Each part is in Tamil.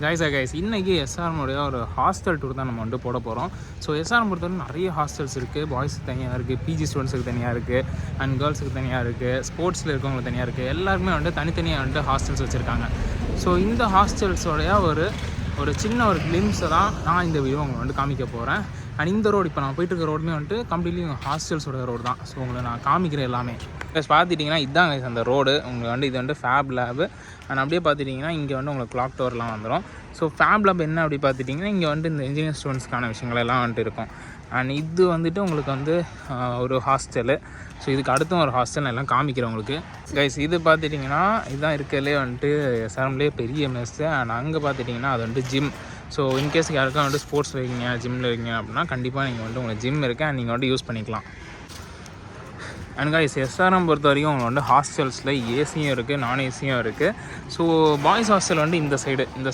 கைஸ் இன்றைக்கி எஸ்ஆர்எம்முடைய ஒரு ஹாஸ்டல் டூர் தான் நம்ம வந்து போட போகிறோம். ஸோ எஸ்ஆர்எம் பொறுத்தவரை நிறைய ஹாஸ்டல்ஸ் இருக்குது. பாய்ஸுக்கு தனியாக இருக்குது, பிஜி ஸ்டூடெண்ட்ஸுக்கு தனியாக இருக்குது, அண்ட் கேர்ள்ஸுக்கு தனியாக இருக்குது, ஸ்போர்ட்ஸில் இருக்கவங்களுக்கு தனியாக இருக்குது. எல்லாருக்குமே வந்து தனித்தனியாக வந்து ஹாஸ்டல்ஸ் வச்சுருக்காங்க. ஸோ இந்த ஹாஸ்டல்ஸோடைய ஒரு சின்ன ஒரு கிளிம்ஸை தான் நான் இந்த வீடியோ உங்களுக்கு வந்து காமிக்க போகிறேன். அண்ட் இந்த ரோடு இப்போ நான் போயிட்டு இருக்க ரோடுமே வந்துட்டு கம்ப்ளீட்லி ஹாஸ்டல்ஸோட ரோடு தான். ஸோ உங்களை நான் காமிக்கிறேன் எல்லாமே. ப்ளஸ் பார்த்துட்டிங்கன்னா இதுதான் அந்த ரோடு. உங்களுக்கு வந்து இது வந்து ஃபேப் லேபு. அண்ட் அப்படியே பார்த்துட்டிங்கன்னா இங்கே வந்து உங்களுக்கு கிளாக் டவர்லாம் வந்துடும். ஸோ ஃபேப் லேப் என்ன அப்படி பார்த்துட்டிங்கன்னா இங்கே வந்து இந்த இன்ஜினியர் ஸ்டூடெண்ட்ஸ்க்கான விஷயங்கள் எல்லாம் வந்துட்டு இருக்கும். அண்ட் இது வந்துட்டு உங்களுக்கு வந்து ஒரு ஹாஸ்டலு. ஸோ இதுக்கு அடுத்தும் ஒரு ஹாஸ்டல் எல்லாம் காமிக்கிறேன் உங்களுக்கு. கைஸ் இது பார்த்துட்டிங்கன்னா இதுதான் இருக்கிறதுலே வந்துட்டு எஸ்ஆர்எம்லேயே பெரிய மெஸ்ஸு. அண்ட் அங்கே பார்த்துட்டிங்கன்னா அது வந்து ஜிம். ஸோ இன்கேஸ் யாருக்கும் வந்து ஸ்போர்ட்ஸ் இருக்கீங்க, ஜிம்மில் இருக்கீங்க அப்படின்னா கண்டிப்பாக நீங்கள் வந்து உங்களுக்கு ஜிம் இருக்குது அண்ட் நீங்கள் வந்து யூஸ் பண்ணிக்கலாம். அண்ட் கைஸ் எஸ்ஆர்எம் பொறுத்த வரைக்கும் உங்களுக்கு வந்து ஹாஸ்டல்ஸில் ஏசியும் இருக்குது, நான் ஏசியும் இருக்குது. ஸோ பாய்ஸ் ஹாஸ்டல் வந்து இந்த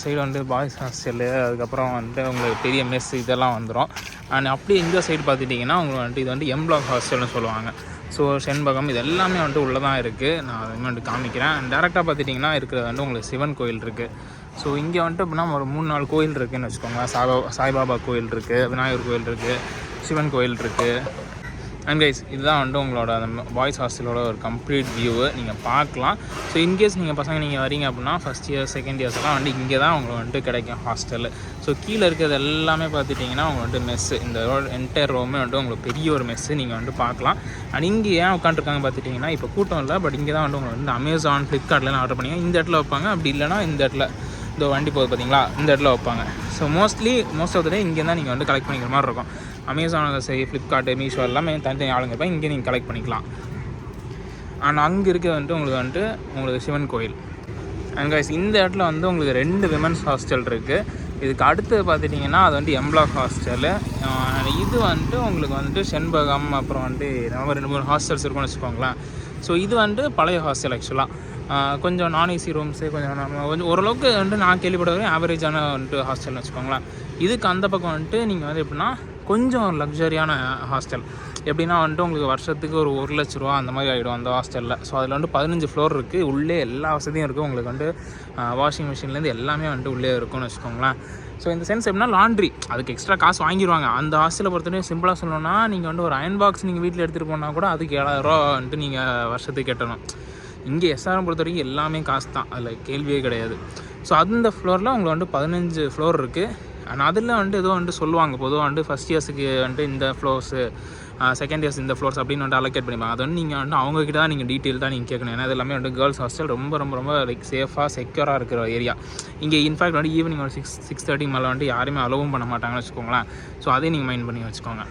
சைடு வந்து பாய்ஸ் ஹாஸ்டலு, அதுக்கப்புறம் வந்து உங்களுக்கு பெரிய மெஸ் இதெல்லாம் வந்துடும். அண்ட் அப்படியே இந்த சைடு பார்த்துட்டிங்கன்னா உங்களுக்கு வந்துட்டு இது வந்து எம் பிளாக் ஹாஸ்டல்னு சொல்லுவாங்க. ஸோ செண்பகம் இது எல்லாமே வந்துட்டு உள்ளே தான் இருக்குது. நான் அதுமாதிரி வந்துட்டு காமிக்கிறேன். அண்ட் டேரெக்டாக பார்த்துட்டிங்கன்னா இருக்கிறது வந்து உங்களுக்கு சிவன் கோயில் இருக்குது. ஸோ இங்கே வந்துட்டு அப்படின்னா ஒரு 3-4 கோயில் இருக்குதுன்னு வச்சுக்கோங்க. சாய்பாபா கோயில் இருக்குது, விநாயகர் கோயில் இருக்குது, சிவன் கோயில் இருக்குது. அண்ட் கைஸ் இதுதான் வந்து உங்களோட அந்த பாய்ஸ் ஹாஸ்டலோட ஒரு கம்ப்ளீட் வியூவு நீங்கள் பார்க்கலாம். ஸோ இன்கேஸ் நீங்கள் பசங்க நீங்கள் வரீங்க அப்படின்னா ஃபஸ்ட் இயர் செகண்ட் இயர்ஸ் எல்லாம் வந்து இங்கே தான் உங்களுக்கு வந்துட்டு கிடைக்கும் ஹாஸ்டலு. ஸோ கீழே இருக்கிறது எல்லாமே பார்த்துட்டிங்கன்னா உங்களுக்கு வந்துட்டு மெஸ்ஸு. இந்த என்டையர் ரோமே வந்துட்டு உங்களுக்கு பெரிய ஒரு மெஸ்ஸு நீங்கள் வந்து பார்க்கலாம். அண்ட் இங்கே ஏன் உட்காந்துருக்காங்க பார்த்துட்டிங்கன்னா இப்போ கூட்டம் இல்லை, பட் இங்கே தான் வந்து உங்களுக்கு வந்து அமேசான், ஃப்ளிப்கார்ட்லாம் ஆர்டர் பண்ணிங்க இந்த இடத்துல வைப்பாங்க. அப்படி இல்லைனா இந்த இடத்துல இந்த வண்டி போகுது பார்த்தீங்களா, இந்த இடத்துல வைப்பாங்க. ஸோ மோஸ்ட் ஆஃப் த டே இங்கே தான் நீங்கள் வந்து கலெக்ட் பண்ணிக்கிற மாதிரி இருக்கும். அமேசான் சரி, ஃப்ளிப்கார்ட்டு, மீஷோ எல்லாமே தனித்தனி ஆளுங்க இருப்பாங்க. இங்கே நீங்கள் கலெக்ட் பண்ணிக்கலாம். அண்ட் அங்கே இருக்கிறது வந்துட்டு உங்களுக்கு சிவன் கோயில். அண்ட் கைஸ் இந்த இடத்துல வந்து உங்களுக்கு 2 விமன்ஸ் ஹாஸ்டல் இருக்குது. இதுக்கு அடுத்து பார்த்துட்டிங்கன்னா அது வந்து எம் பிளாக் ஹாஸ்டலு. இது வந்துட்டு உங்களுக்கு வந்துட்டு செண்பகம், அப்புறம் வந்துட்டு நம்ம 2-3 ஹாஸ்டல்ஸ் இருக்குன்னு வச்சுக்கோங்களேன். ஸோ இது வந்துட்டு பழைய ஹாஸ்டல். ஆக்சுவலாக கொஞ்சம் நான் ஏசி ரூம்ஸு, கொஞ்சம் ஓரளவுக்கு வந்துட்டு நான் கேள்விப்பட்ட ஆவரேஜான வந்துட்டு ஹாஸ்டல்னு வச்சுக்கோங்களேன். இதுக்கு அந்த பக்கம் வந்துட்டு நீங்கள் வந்து எப்படின்னா கொஞ்சம் லக்ஸரியான ஹாஸ்டல். எப்படின்னா வந்துட்டு உங்களுக்கு வருஷத்துக்கு ஒரு 1 லட்ச ரூபா அந்த மாதிரி ஆகிடும் அந்த ஹாஸ்டலில். ஸோ அதில் வந்து 15 ஃப்ளோர் இருக்குது. உள்ளே எல்லா வசதியும் இருக்குது. உங்களுக்கு வந்து வாஷிங் மிஷின்லேருந்து எல்லாமே வந்துட்டு உள்ளே இருக்கும்னு வச்சுக்கோங்களேன். ஸோ இந்த சென்ஸ் எப்படின்னா லாண்ட்ரி அதுக்கு எக்ஸ்ட்ரா காசு வாங்கிடுவாங்க. அந்த ஹாஸ்டலை பொறுத்தவரைக்கும் சிம்பிளாக சொல்லணும்னா நீங்கள் வந்து ஒரு அயன் பாக்ஸ் நீங்கள் வீட்டில் எடுத்துகிட்டு போனால் கூட அதுக்கு 7,000 ரூபா வந்துட்டு நீங்கள் வருஷத்துக்கு கட்டணும். இங்கே எஸ்ஆர்எம் பொறுத்த வரைக்கும் எல்லாமே காசு தான், அதில் கேள்வியே கிடையாது. ஸோ அந்த ஃப்ளோரில் உங்களுக்கு வந்து 15 ஃப்ளோர் இருக்குது. அண்ட் அதில் வந்துட்டு ஏதோ வந்துட்டு சொல்லுவாங்க பொதுவாக வந்துட்டு ஃபஸ்ட் இயர்ஸுக்கு வந்துட்டு இந்த ஃப்ளோர்ஸு, செகண்ட் இயர்ஸ் இந்த ஃப்ளோர்ஸ் அப்படின்னு வந்துட்டு அலோகேட் பண்ணிப்பாங்க. அது வந்து நீங்கள் வந்து அவங்ககிட்ட தான் நீங்கள் டீட்டெயில் தான் நீங்கள் கேட்கணும். ஏன்னா இது எல்லாமே வந்து கேர்ள்ஸ் ஹாஸ்டல் ரொம்ப ரொம்ப ரொம்ப லைக் சேஃபாக செக்யூராக இருக்கிற ஏரியா. இங்கே இன்ஃபேக்ட் வந்து ஈவினிங் ஒரு 6-6:30 மேலே வந்துட்டு யாருமே அலோவும் பண்ண மாட்டாங்கன்னு வச்சுக்கோங்களேன். ஸோ அதையும் நீங்கள் மைண்ட் பண்ணி வச்சுக்கோங்க.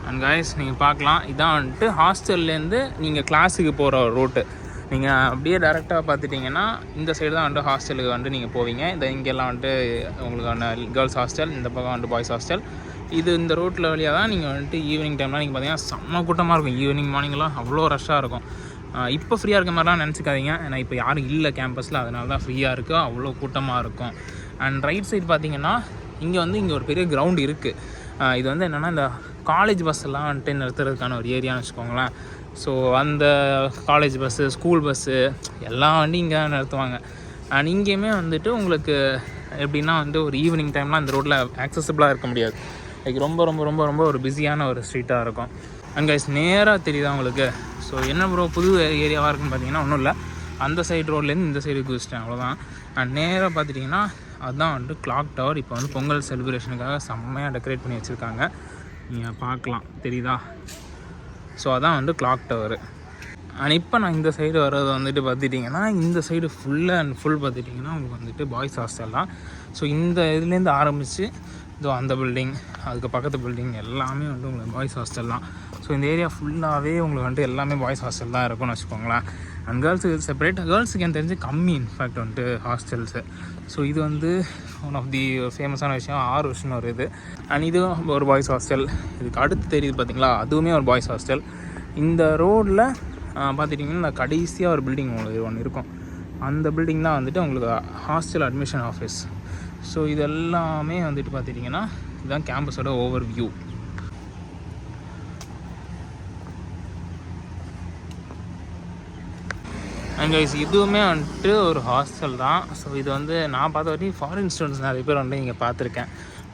அண்ட் கைஸ் நீங்கள் பார்க்கலாம், இதான் வந்துட்டு ஹாஸ்டல்லேருந்து நீங்கள் கிளாஸுக்கு போகிற ரூட்டு. நீங்கள் அப்படியே டேரெக்டாக பார்த்துட்டிங்கன்னா இந்த சைடு தான் வந்துட்டு ஹாஸ்டலுக்கு வந்துட்டு நீங்கள் போவீங்க. இங்கெல்லாம் வந்துட்டு உங்களுக்கான கேர்ள்ஸ் ஹாஸ்டல், இந்த பக்கம் வந்துட்டு பாய்ஸ் ஹாஸ்டல். இந்த ரோட்டில் வழியாக தான் நீங்கள் வந்துட்டு ஈவினிங் டைம்லாம் நீங்கள் பார்த்தீங்கன்னா செம்ம கூட்டமாக இருக்கும். ஈவினிங் மார்னிங்லாம் அவ்வளோ ரஷ்ஷாக இருக்கும். இப்போ ஃப்ரீயாக இருக்க மாதிரிலாம் நினச்சிக்காதீங்க. ஏன்னா இப்போ யாரும் இல்லை கேம்பஸில், அதனால தான் ஃப்ரீயாக இருக்குது. அவ்வளோ கூட்டமாக இருக்கும். அண்ட் ரைட் சைடு பார்த்திங்கன்னா இங்கே ஒரு பெரிய கிரவுண்ட் இருக்குது. இது வந்து என்னென்னா இந்த காலேஜ் பஸ்ஸெல்லாம் வந்துட்டு நிறுத்துறதுக்கான ஒரு ஏரியான்னு வச்சுக்கோங்களேன். ஸோ அந்த காலேஜ் பஸ்ஸு, ஸ்கூல் பஸ்ஸு எல்லா வண்டியும் இங்கே தான் நிறுத்துவாங்க. அண்ட் இங்கேயுமே வந்துட்டு உங்களுக்கு எப்படின்னா வந்து ஒரு ஈவினிங் டைம்லாம் இந்த ரோட்டில் ஆக்சஸபிளாக இருக்க முடியாது. லைக் ரொம்ப ரொம்ப ரொம்ப ரொம்ப ஒரு பிஸியான ஒரு ஸ்ட்ரீட்டாக இருக்கும். அண்ட் கைஸ் நேராக தெரியுதா உங்களுக்கு? ஸோ என்ன ப்ரோ புது ஏரியாவாக இருக்குன்னு பார்த்தீங்கன்னா ஒன்றும் இல்லை, அந்த சைடு ரோட்லேருந்து இந்த சைடு குதிச்சிட்டேன், அவ்வளோதான். அண்ட் நேராக பார்த்துட்டிங்கன்னா அதுதான் வந்துட்டு கிளாக் டவர். இப்போ வந்து பொங்கல் செலிப்ரேஷனுக்காக செம்மையாக டெக்கரேட் பண்ணி வச்சுருக்காங்க. நீங்கள் பார்க்கலாம், தெரியுதா? ஸோ அதான் வந்து கிளாக் டவரு. அண்ட் இப்போ நான் இந்த சைடு வர்றது வந்துட்டு பார்த்துட்டிங்கன்னா இந்த சைடு ஃபுல் அண்ட் ஃபுல் பார்த்துட்டிங்கன்னா உங்களுக்கு வந்துட்டு பாய்ஸ் ஹாஸ்டல் தான். ஸோ இந்த இதுலேருந்து ஆரம்பித்து இதோ அந்த பில்டிங், அதுக்கு பக்கத்து பில்டிங் எல்லாமே வந்து உங்களுக்கு பாய்ஸ் ஹாஸ்டல் தான். ஸோ இந்த ஏரியா ஃபுல்லாகவே உங்களுக்கு வந்துட்டு எல்லாமே பாய்ஸ் ஹாஸ்டல் தான் இருக்கும்னு வச்சுக்கோங்களேன். அண்ட் கேர்ள்ஸுக்கு செப்பரேட், கேர்ள்ஸுக்கு எனக்கு தெரிஞ்சு கம்மி இன்ஃபேக்ட் வந்துட்டு ஹாஸ்டல்ஸு. ஸோ இது வந்து ஒன் ஆஃப் தி ஃபேமஸான விஷயம். 6 வருஷம்னு ஒரு இது. அண்ட் இதுவும் ஒரு பாய்ஸ் ஹாஸ்டல். இதுக்கு அடுத்து தெரியுது பார்த்தீங்களா, அதுவுமே ஒரு பாய்ஸ் ஹாஸ்டல். இந்த ரோடில் பார்த்துட்டிங்கன்னா இந்த கடைசியாக ஒரு பில்டிங் உங்களுக்கு ஒன்று இருக்கும். அந்த பில்டிங் தான் வந்துட்டு உங்களுக்கு ஹாஸ்டல் அட்மிஷன் ஆஃபீஸ். ஸோ இது எல்லாமே வந்துட்டு பார்த்துட்டிங்கன்னா இதுதான் கேம்பஸோட ஓவர் வியூ. அண்ட் கைஸ் இதுவுமே வந்துட்டு ஒரு ஹாஸ்டல் தான். ஸோ இது வந்து நான் பார்த்த வரைக்கும் ஃபாரின் ஸ்டூடெண்ட்ஸ் நிறைய பேர் வந்துட்டு இங்கே பார்த்துருக்கேன்.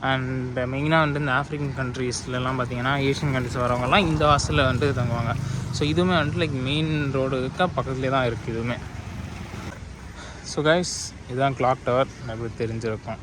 அண்ட் மெயினாக வந்துட்டு இந்த ஆஃப்ரிக்கன் கண்ட்ரீஸ்லாம் பார்த்தீங்கன்னா ஏஷியன் கண்ட்ரிஸ் வரவங்கலாம் இந்த ஹாஸ்டலில் வந்துட்டு தங்குவாங்க. ஸோ இதுவுமே வந்துட்டு லைக் மெயின் ரோடுக்கு பக்கத்துலேயே தான் இருக்குது இதுவுமே. ஸோ கைஸ் இதுதான் கிளாக் டவர், எனக்கு தெரிஞ்சிருக்கும்.